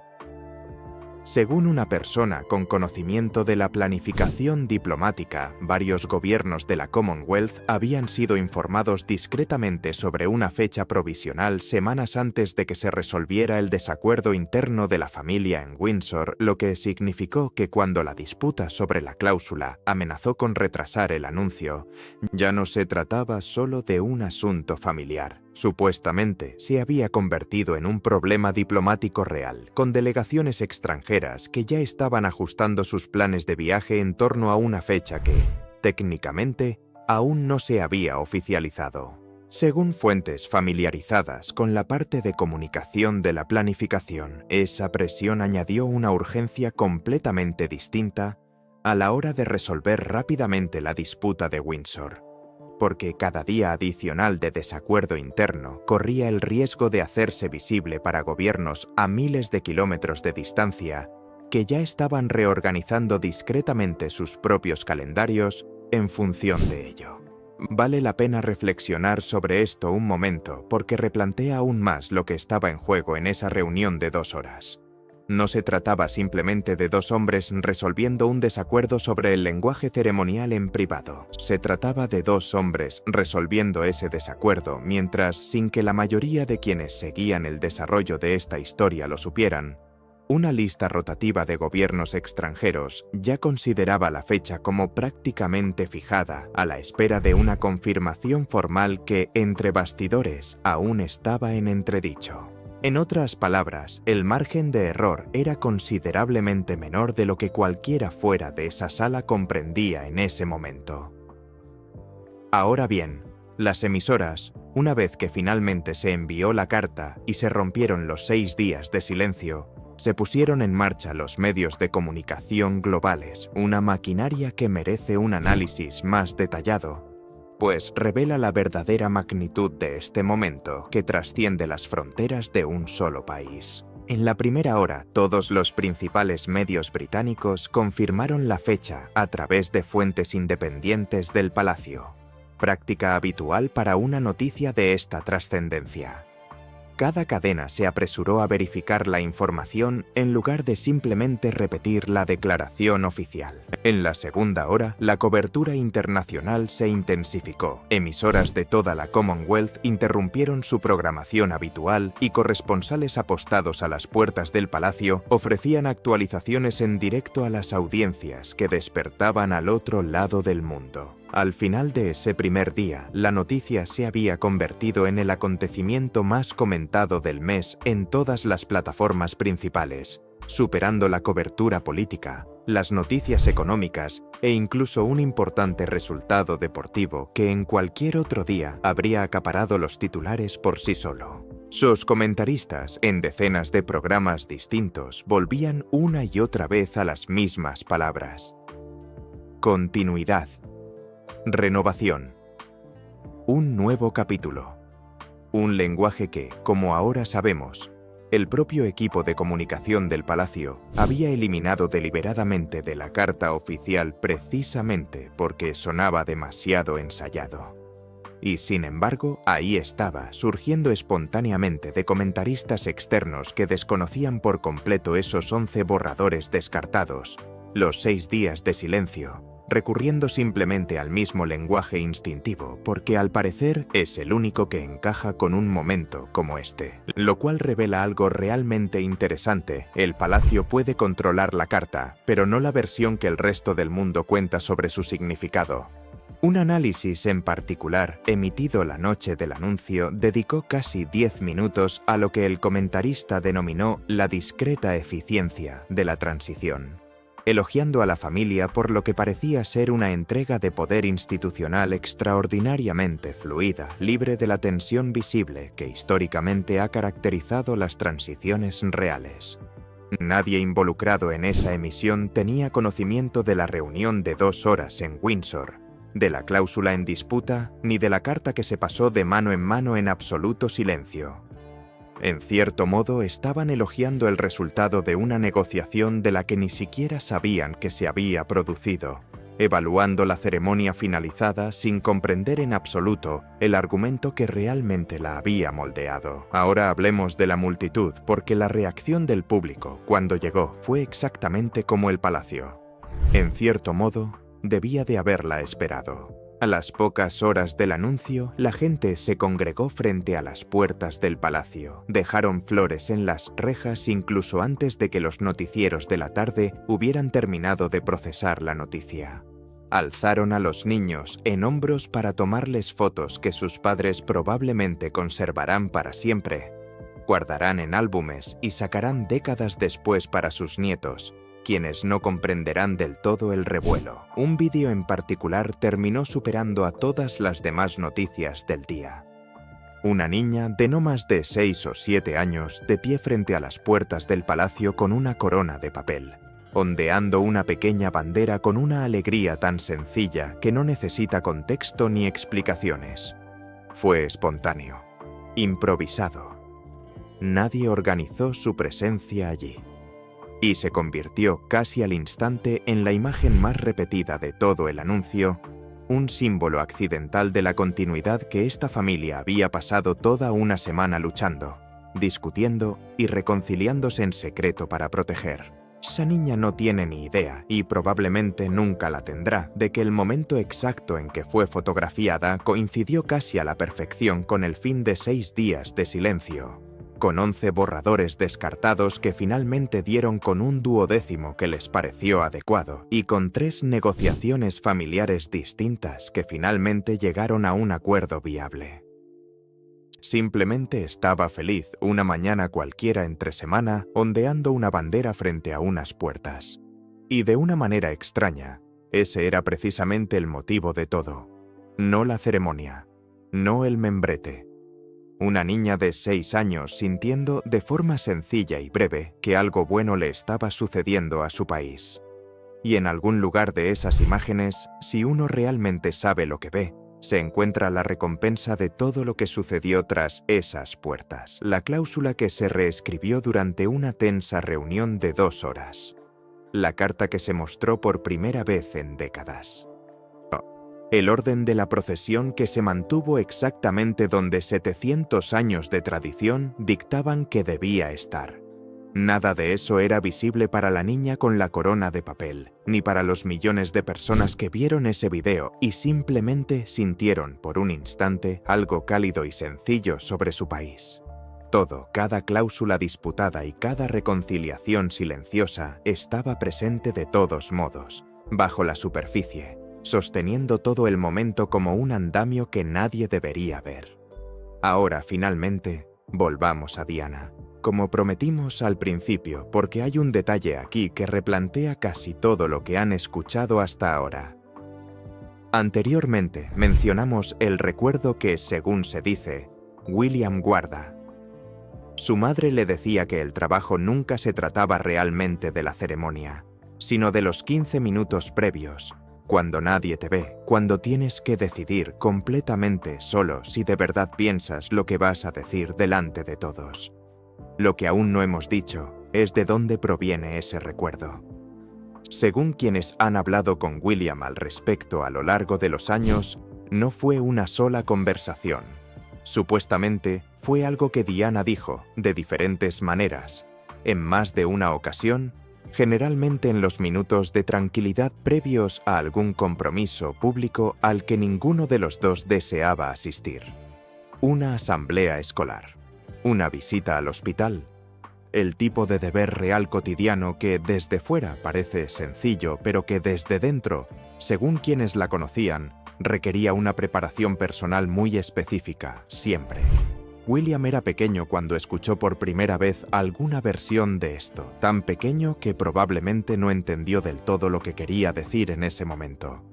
Según una persona con conocimiento de la planificación diplomática, varios gobiernos de la Commonwealth habían sido informados discretamente sobre una fecha provisional semanas antes de que se resolviera el desacuerdo interno de la familia en Windsor, lo que significó que cuando la disputa sobre la cláusula amenazó con retrasar el anuncio, ya no se trataba solo de un asunto familiar. Supuestamente se había convertido en un problema diplomático real, con delegaciones extranjeras que ya estaban ajustando sus planes de viaje en torno a una fecha que, técnicamente, aún no se había oficializado. Según fuentes familiarizadas con la parte de comunicación de la planificación, esa presión añadió una urgencia completamente distinta a la hora de resolver rápidamente la disputa de Windsor, porque cada día adicional de desacuerdo interno corría el riesgo de hacerse visible para gobiernos a miles de kilómetros de distancia que ya estaban reorganizando discretamente sus propios calendarios en función de ello. Vale la pena reflexionar sobre esto un momento porque replantea aún más lo que estaba en juego en esa reunión de 2 horas. No se trataba simplemente de 2 hombres resolviendo un desacuerdo sobre el lenguaje ceremonial en privado. Se trataba de 2 hombres resolviendo ese desacuerdo mientras, sin que la mayoría de quienes seguían el desarrollo de esta historia lo supieran, una lista rotativa de gobiernos extranjeros ya consideraba la fecha como prácticamente fijada a la espera de una confirmación formal que, entre bastidores, aún estaba en entredicho. En otras palabras, el margen de error era considerablemente menor de lo que cualquiera fuera de esa sala comprendía en ese momento. Ahora bien, las emisoras, una vez que finalmente se envió la carta y se rompieron los 6 días de silencio, se pusieron en marcha los medios de comunicación globales, una maquinaria que merece un análisis más detallado, pues revela la verdadera magnitud de este momento que trasciende las fronteras de un solo país. En la primera hora, todos los principales medios británicos confirmaron la fecha a través de fuentes independientes del palacio, práctica habitual para una noticia de esta trascendencia. Cada cadena se apresuró a verificar la información en lugar de simplemente repetir la declaración oficial. En la segunda hora, la cobertura internacional se intensificó. Emisoras de toda la Commonwealth interrumpieron su programación habitual y corresponsales apostados a las puertas del palacio ofrecían actualizaciones en directo a las audiencias que despertaban al otro lado del mundo. Al final de ese primer día, la noticia se había convertido en el acontecimiento más comentado del mes en todas las plataformas principales, superando la cobertura política, las noticias económicas e incluso un importante resultado deportivo que en cualquier otro día habría acaparado los titulares por sí solo. Sus comentaristas, en decenas de programas distintos, volvían una y otra vez a las mismas palabras. Continuidad. Renovación. Un nuevo capítulo. Un lenguaje que, como ahora sabemos, el propio equipo de comunicación del palacio había eliminado deliberadamente de la carta oficial precisamente porque sonaba demasiado ensayado. Y sin embargo, ahí estaba, surgiendo espontáneamente de comentaristas externos que desconocían por completo esos 11 borradores descartados, los 6 días de silencio, recurriendo simplemente al mismo lenguaje instintivo, porque al parecer es el único que encaja con un momento como este. Lo cual revela algo realmente interesante. El palacio puede controlar la carta, pero no la versión que el resto del mundo cuenta sobre su significado. Un análisis en particular, emitido la noche del anuncio, dedicó casi 10 minutos a lo que el comentarista denominó la discreta eficiencia de la transición, elogiando a la familia por lo que parecía ser una entrega de poder institucional extraordinariamente fluida, libre de la tensión visible que históricamente ha caracterizado las transiciones reales. Nadie involucrado en esa emisión tenía conocimiento de la reunión de 2 horas en Windsor, de la cláusula en disputa, ni de la carta que se pasó de mano en absoluto silencio. En cierto modo, estaban elogiando el resultado de una negociación de la que ni siquiera sabían que se había producido, evaluando la ceremonia finalizada sin comprender en absoluto el argumento que realmente la había moldeado. Ahora hablemos de la multitud, porque la reacción del público, cuando llegó, fue exactamente como el palacio. En cierto modo, debía de haberla esperado. A las pocas horas del anuncio, la gente se congregó frente a las puertas del palacio. Dejaron flores en las rejas incluso antes de que los noticieros de la tarde hubieran terminado de procesar la noticia. Alzaron a los niños en hombros para tomarles fotos que sus padres probablemente conservarán para siempre, guardarán en álbumes y sacarán décadas después para sus nietos, quienes no comprenderán del todo el revuelo. Un vídeo en particular terminó superando a todas las demás noticias del día. Una niña de no más de 6 o 7 años de pie frente a las puertas del palacio con una corona de papel, ondeando una pequeña bandera con una alegría tan sencilla que no necesita contexto ni explicaciones. Fue espontáneo, improvisado. Nadie organizó su presencia allí. Y se convirtió casi al instante en la imagen más repetida de todo el anuncio, un símbolo accidental de la continuidad que esta familia había pasado toda una semana luchando, discutiendo y reconciliándose en secreto para proteger. Esa niña no tiene ni idea, y probablemente nunca la tendrá, de que el momento exacto en que fue fotografiada coincidió casi a la perfección con el fin de 6 días de silencio, con 11 borradores descartados que finalmente dieron con un 12º que les pareció adecuado, y con 3 negociaciones familiares distintas que finalmente llegaron a un acuerdo viable. Simplemente estaba feliz una mañana cualquiera entre semana ondeando una bandera frente a unas puertas. Y de una manera extraña, ese era precisamente el motivo de todo. No la ceremonia, no el membrete. Una niña de 6 años sintiendo de forma sencilla y breve que algo bueno le estaba sucediendo a su país. Y en algún lugar de esas imágenes, si uno realmente sabe lo que ve, se encuentra la recompensa de todo lo que sucedió tras esas puertas, la cláusula que se reescribió durante una tensa reunión de 2 horas, la carta que se mostró por primera vez en décadas. El orden de la procesión que se mantuvo exactamente donde 700 años de tradición dictaban que debía estar. Nada de eso era visible para la niña con la corona de papel, ni para los millones de personas que vieron ese video y simplemente sintieron por un instante algo cálido y sencillo sobre su país. Todo, cada cláusula disputada y cada reconciliación silenciosa estaba presente de todos modos, bajo la superficie, sosteniendo todo el momento como un andamio que nadie debería ver. Ahora, finalmente, volvamos a Diana, como prometimos al principio, porque hay un detalle aquí que replantea casi todo lo que han escuchado hasta ahora. Anteriormente mencionamos el recuerdo que, según se dice, William guarda. Su madre le decía que el trabajo nunca se trataba realmente de la ceremonia, sino de los 15 minutos previos, cuando nadie te ve, cuando tienes que decidir completamente solo si de verdad piensas lo que vas a decir delante de todos. Lo que aún no hemos dicho es de dónde proviene ese recuerdo. Según quienes han hablado con William al respecto a lo largo de los años, no fue una sola conversación. Supuestamente fue algo que Diana dijo de diferentes maneras, en más de una ocasión, generalmente en los minutos de tranquilidad previos a algún compromiso público al que ninguno de los dos deseaba asistir. Una asamblea escolar, una visita al hospital, el tipo de deber real cotidiano que desde fuera parece sencillo, pero que desde dentro, según quienes la conocían, requería una preparación personal muy específica, siempre. William era pequeño cuando escuchó por primera vez alguna versión de esto, tan pequeño que probablemente no entendió del todo lo que quería decir en ese momento.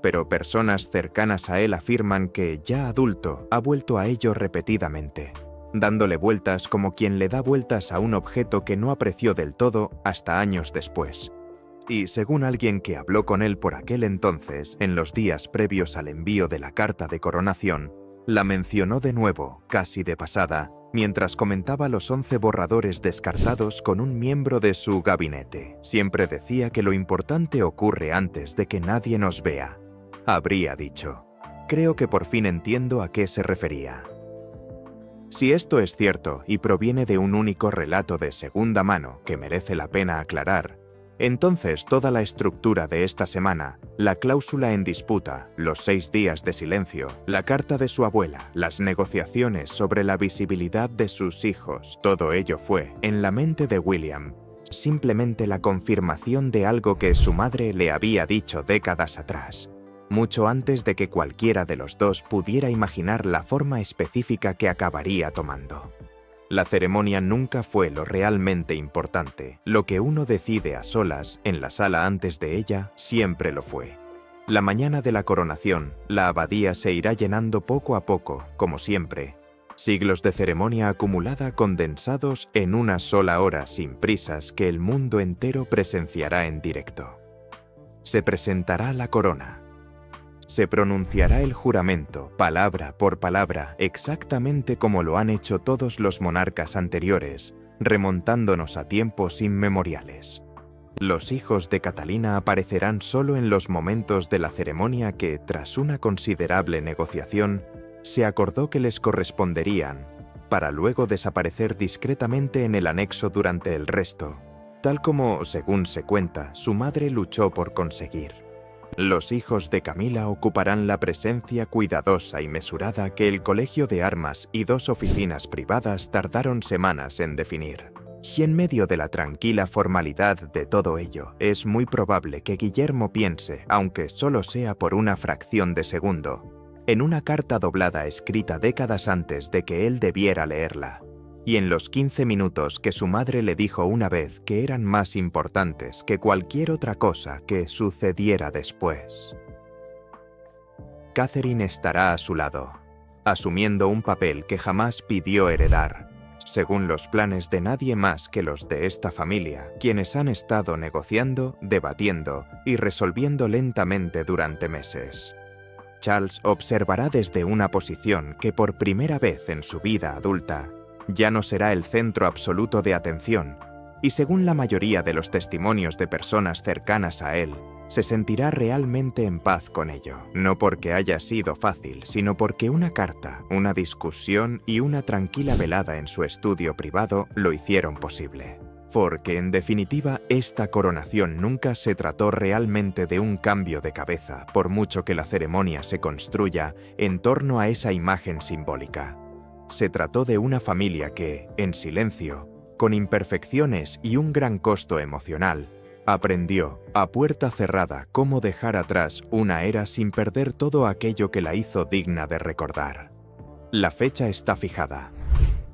Pero personas cercanas a él afirman que, ya adulto, ha vuelto a ello repetidamente, dándole vueltas como quien le da vueltas a un objeto que no apreció del todo hasta años después. Y según alguien que habló con él por aquel entonces, en los días previos al envío de la carta de coronación, la mencionó de nuevo, casi de pasada, mientras comentaba los 11 borradores descartados con un miembro de su gabinete. Siempre decía que lo importante ocurre antes de que nadie nos vea. Habría dicho. Creo que por fin entiendo a qué se refería. Si esto es cierto y proviene de un único relato de segunda mano que merece la pena aclarar, entonces toda la estructura de esta semana, la cláusula en disputa, los 6 días de silencio, la carta de su abuela, las negociaciones sobre la visibilidad de sus hijos, todo ello fue, en la mente de William, simplemente la confirmación de algo que su madre le había dicho décadas atrás, mucho antes de que cualquiera de los dos pudiera imaginar la forma específica que acabaría tomando. La ceremonia nunca fue lo realmente importante. Lo que uno decide a solas, en la sala antes de ella, siempre lo fue. La mañana de la coronación, la abadía se irá llenando poco a poco, como siempre. Siglos de ceremonia acumulada condensados en una sola hora sin prisas que el mundo entero presenciará en directo. Se presentará la corona. Se pronunciará el juramento, palabra por palabra, exactamente como lo han hecho todos los monarcas anteriores, remontándonos a tiempos inmemoriales. Los hijos de Catalina aparecerán solo en los momentos de la ceremonia que, tras una considerable negociación, se acordó que les corresponderían, para luego desaparecer discretamente en el anexo durante el resto, tal como, según se cuenta, su madre luchó por conseguir. Los hijos de Camila ocuparán la presencia cuidadosa y mesurada que el Colegio de Armas y 2 oficinas privadas tardaron semanas en definir. Y en medio de la tranquila formalidad de todo ello, es muy probable que Guillermo piense, aunque solo sea por una fracción de segundo, en una carta doblada escrita décadas antes de que él debiera leerla, y en los 15 minutos que su madre le dijo una vez que eran más importantes que cualquier otra cosa que sucediera después. Catherine estará a su lado, asumiendo un papel que jamás pidió heredar, según los planes de nadie más que los de esta familia, quienes han estado negociando, debatiendo y resolviendo lentamente durante meses. Charles observará desde una posición que por primera vez en su vida adulta ya no será el centro absoluto de atención, y según la mayoría de los testimonios de personas cercanas a él, se sentirá realmente en paz con ello. No porque haya sido fácil, sino porque una carta, una discusión y una tranquila velada en su estudio privado lo hicieron posible. Porque, en definitiva, esta coronación nunca se trató realmente de un cambio de cabeza, por mucho que la ceremonia se construya en torno a esa imagen simbólica. Se trató de una familia que, en silencio, con imperfecciones y un gran costo emocional, aprendió, a puerta cerrada, cómo dejar atrás una era sin perder todo aquello que la hizo digna de recordar. La fecha está fijada.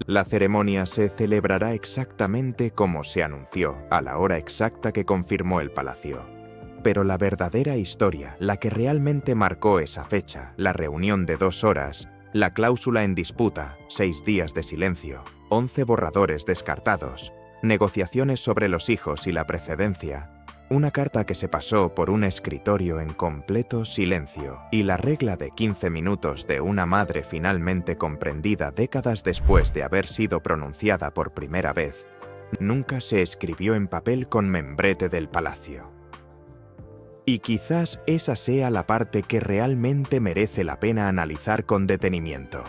La ceremonia se celebrará exactamente como se anunció, a la hora exacta que confirmó el palacio. Pero la verdadera historia, la que realmente marcó esa fecha, la reunión de 2 horas, la cláusula en disputa, 6 días de silencio, 11 borradores descartados, negociaciones sobre los hijos y la precedencia, una carta que se pasó por un escritorio en completo silencio y la regla de 15 minutos de una madre finalmente comprendida décadas después de haber sido pronunciada por primera vez, nunca se escribió en papel con membrete del palacio. Y quizás esa sea la parte que realmente merece la pena analizar con detenimiento.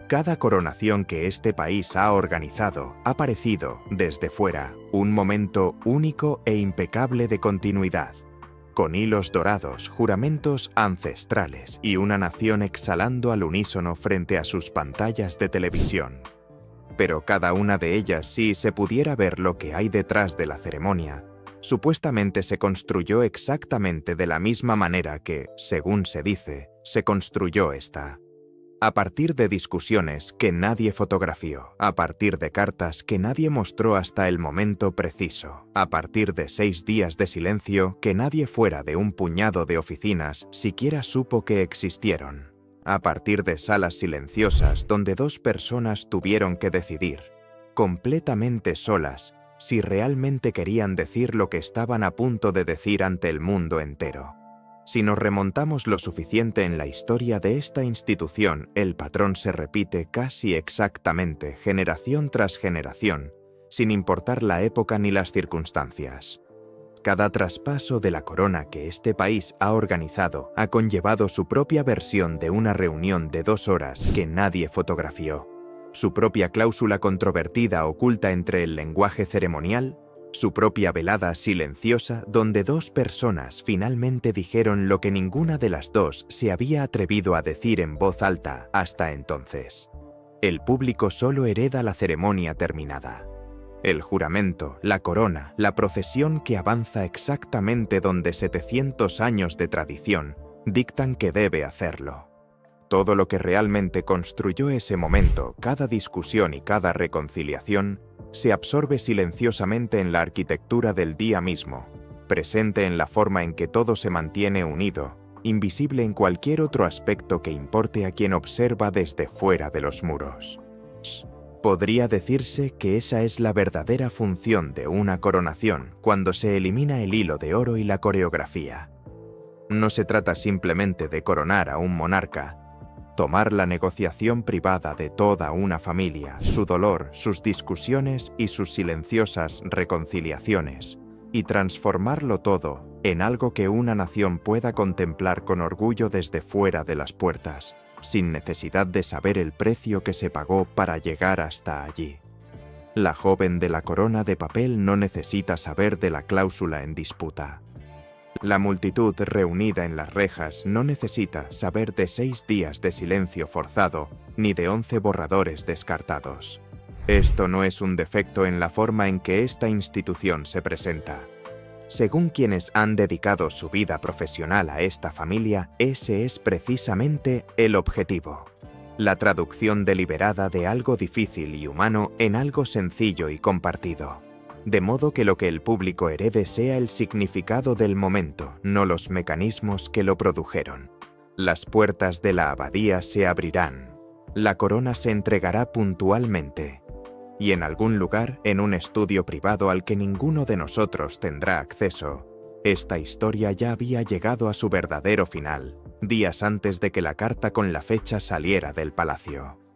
Cada coronación que este país ha organizado ha parecido, desde fuera, un momento único e impecable de continuidad, con hilos dorados, juramentos ancestrales y una nación exhalando al unísono frente a sus pantallas de televisión. Pero cada una de ellas, si se pudiera ver lo que hay detrás de la ceremonia, supuestamente se construyó exactamente de la misma manera que, según se dice, se construyó esta. A partir de discusiones que nadie fotografió, a partir de cartas que nadie mostró hasta el momento preciso, a partir de 6 días de silencio que nadie fuera de un puñado de oficinas siquiera supo que existieron, a partir de salas silenciosas donde 2 personas tuvieron que decidir, completamente solas, si realmente querían decir lo que estaban a punto de decir ante el mundo entero. Si nos remontamos lo suficiente en la historia de esta institución, el patrón se repite casi exactamente, generación tras generación, sin importar la época ni las circunstancias. Cada traspaso de la corona que este país ha organizado ha conllevado su propia versión de una reunión de 2 horas que nadie fotografió, su propia cláusula controvertida oculta entre el lenguaje ceremonial, su propia velada silenciosa donde 2 personas finalmente dijeron lo que ninguna de las 2 se había atrevido a decir en voz alta hasta entonces. El público solo hereda la ceremonia terminada. El juramento, la corona, la procesión que avanza exactamente donde 700 años de tradición dictan que debe hacerlo. Todo lo que realmente construyó ese momento, cada discusión y cada reconciliación, se absorbe silenciosamente en la arquitectura del día mismo, presente en la forma en que todo se mantiene unido, invisible en cualquier otro aspecto que importe a quien observa desde fuera de los muros. Podría decirse que esa es la verdadera función de una coronación cuando se elimina el hilo de oro y la coreografía. No se trata simplemente de coronar a un monarca, tomar la negociación privada de toda una familia, su dolor, sus discusiones y sus silenciosas reconciliaciones, y transformarlo todo en algo que una nación pueda contemplar con orgullo desde fuera de las puertas, sin necesidad de saber el precio que se pagó para llegar hasta allí. La joven de la corona de papel no necesita saber de la cláusula en disputa. La multitud reunida en las rejas no necesita saber de 6 días de silencio forzado ni de 11 borradores descartados. Esto no es un defecto en la forma en que esta institución se presenta. Según quienes han dedicado su vida profesional a esta familia, ese es precisamente el objetivo. La traducción deliberada de algo difícil y humano en algo sencillo y compartido. De modo que lo que el público herede sea el significado del momento, no los mecanismos que lo produjeron. Las puertas de la abadía se abrirán. La corona se entregará puntualmente. Y en algún lugar, en un estudio privado al que ninguno de nosotros tendrá acceso, esta historia ya había llegado a su verdadero final, días antes de que la carta con la fecha saliera del palacio.